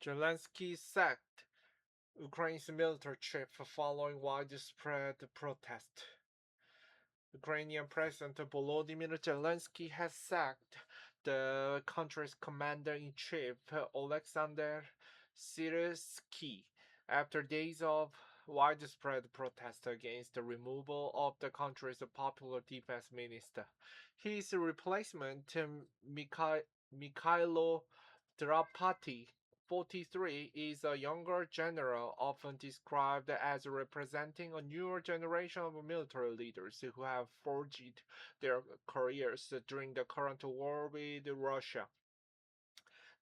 Zelensky sacked Ukraine's military chief following widespread protest. Ukrainian President Volodymyr Zelensky has sacked the country's commander-in-chief Alexander Syrskyi after days of widespread protest against the removal of the country's popular defense minister. His replacement, Mikhailo Drapati, 43, is a younger general often described as representing a newer generation of military leaders who have forged their careers during the current war with Russia.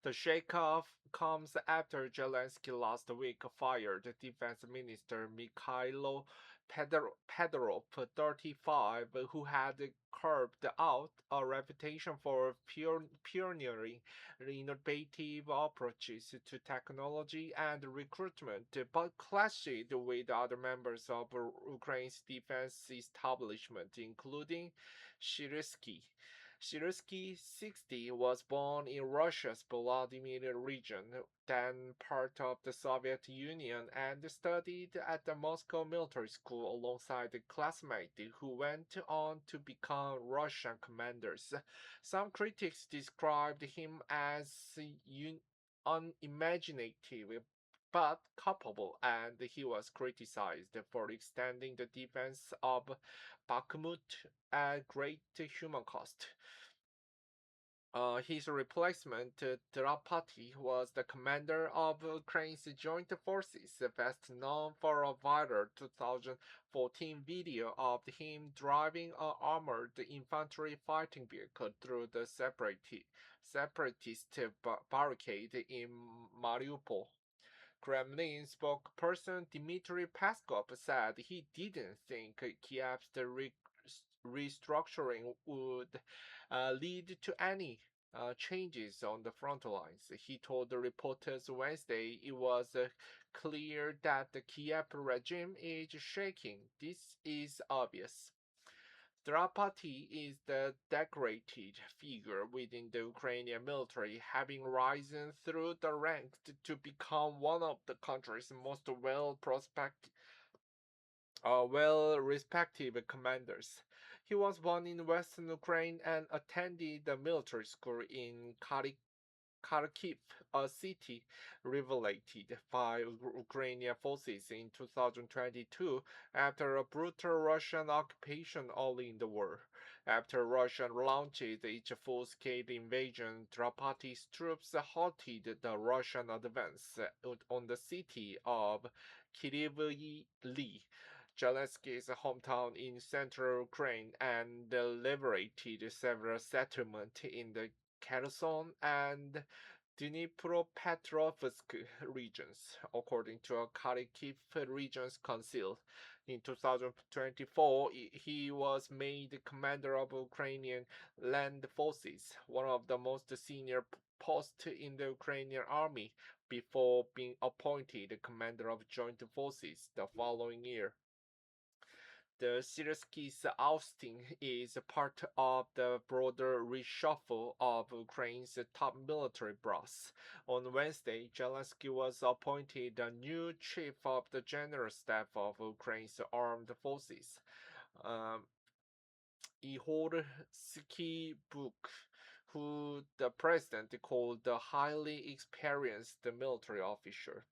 The shake-off comes after Zelensky last week fired Defense Minister Mikhailo Fedorov, 35, who had carved out a reputation for pioneering innovative approaches to technology and recruitment, but clashed with other members of Ukraine's defense establishment, including Shyrsky. Shyrsky, 60, was born in Russia's Vladimir region, then part of the Soviet Union, and studied at the Moscow Military School alongside classmates who went on to become Russian commanders. Some critics described him as unimaginative but capable, and he was criticized for extending the defense of Bakhmut at great human cost. His replacement, Drapati, was the commander of Ukraine's joint forces, best known for a viral 2014 video of him driving an armored infantry fighting vehicle through the separatist barricade in Mariupol. Kremlin spokesperson Dmitry Peskov said he didn't think Kiev's restructuring would lead to any changes on the front lines. He told the reporters Wednesday it was clear that the Kiev regime is shaking. This is obvious. Drapati is the decorated figure within the Ukrainian military, having risen through the ranks to become one of the country's most well-respected commanders. He was born in western Ukraine and attended the military school in Kharkiv, a city revelated by Ukrainian forces in 2022 after a brutal Russian occupation early in the war. After Russia launched its full-scale invasion, Drapati's troops halted the Russian advance on the city of Kryvyi Zelensky's hometown in central Ukraine, and liberated several settlements in the Kherson and Dnipropetrovsk regions, according to a Kharkiv Regions Council. In 2024, he was made commander of Ukrainian land forces, one of the most senior posts in the Ukrainian army, before being appointed commander of joint forces the following year. The Syrskyi's ousting is part of the broader reshuffle of Ukraine's top military brass. On Wednesday, Zelensky was appointed the new chief of the General Staff of Ukraine's armed forces, um, Ihor Skybuk, who the president called a highly experienced military officer.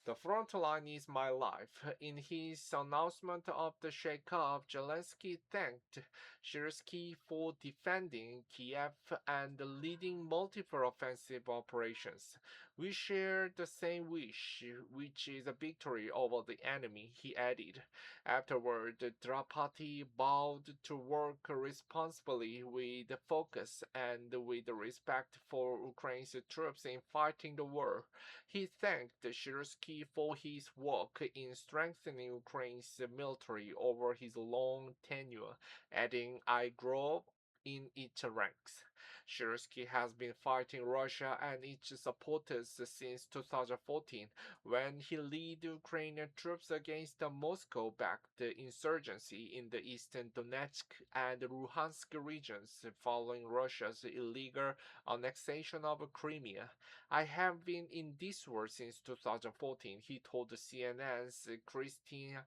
The front line is my life. In his announcement of the shake-off, Zelensky thanked Shyrsky for defending Kiev and leading multiple offensive operations. We share the same wish, which is a victory over the enemy, he added. Afterward, Drapati vowed to work responsibly with focus and with respect for Ukraine's troops in fighting the war. He thanked Shyrsky for his work in strengthening Ukraine's military over his long tenure, adding, I grew in its ranks. Zelensky has been fighting Russia and its supporters since 2014, when he led Ukrainian troops against the Moscow-backed insurgency in the eastern Donetsk and Luhansk regions following Russia's illegal annexation of Crimea. I have been in this war since 2014, he told CNN's Christine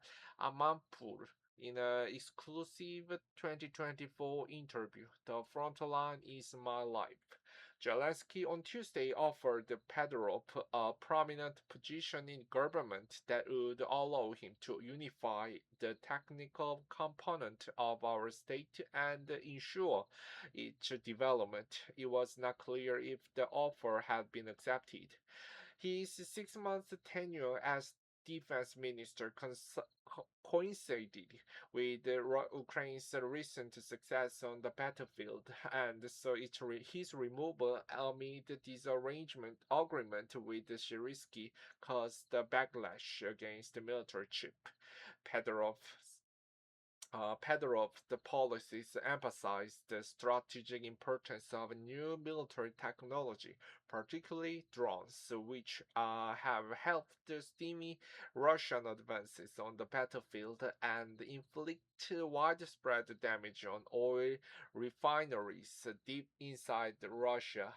Amanpour in an exclusive 2024 interview. The front line is my life. Zelensky on Tuesday offered Pedorov a prominent position in government that would allow him to unify the technical component of our state and ensure its development. It was not clear if the offer had been accepted. His 6 month tenure as defense minister coincided with Ukraine's recent success on the battlefield, and so his removal amid disarrangement agreement with Zelensky caused the backlash against the military chief. Pedorov Pedorov, the policies emphasized the strategic importance of new military technology, particularly drones, which have helped stem Russian advances on the battlefield and inflict widespread damage on oil refineries deep inside Russia.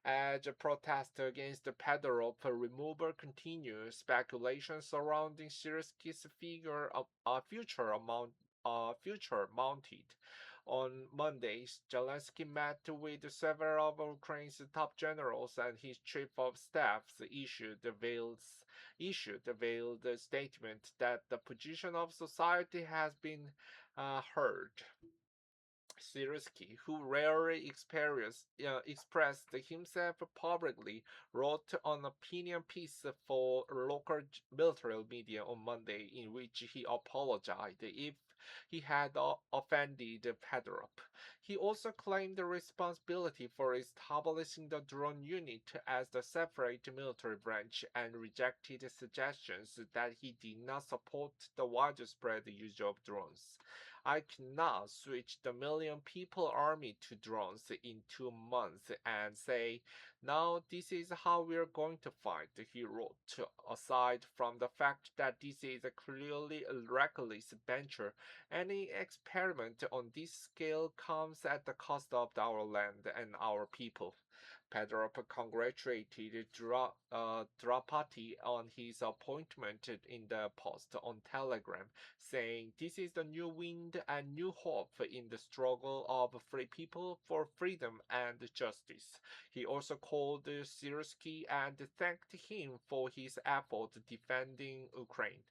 As a protest against the Pedorov removal continues, speculation surrounding Zelensky's figure of a future mounted. On Monday, Zelensky met with several of Ukraine's top generals, and his chief of staff issued a veiled statement that the position of society has been heard. Zelensky, who rarely expressed himself publicly, wrote an opinion piece for local military media on Monday in which he apologized if he had offended Pedorov. He also claimed responsibility for establishing the drone unit as the separate military branch and rejected suggestions that he did not support the widespread use of drones. I cannot switch the million people army to drones in 2 months and say, now this is how we're going to fight, he wrote. Aside from the fact that this is a clearly a reckless venture, any experiment on this scale comes at the cost of our land and our people. Pedro congratulated Drapati on his appointment in the post on Telegram, saying, this is the new wind and new hope in the struggle of free people for freedom and justice. He also called Zelensky and thanked him for his effort defending Ukraine.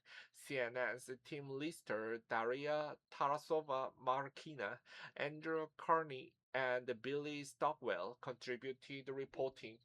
CNN's team lister Daria Tarasova-Markina, Andrew Carney, and Billy Stockwell contributed reporting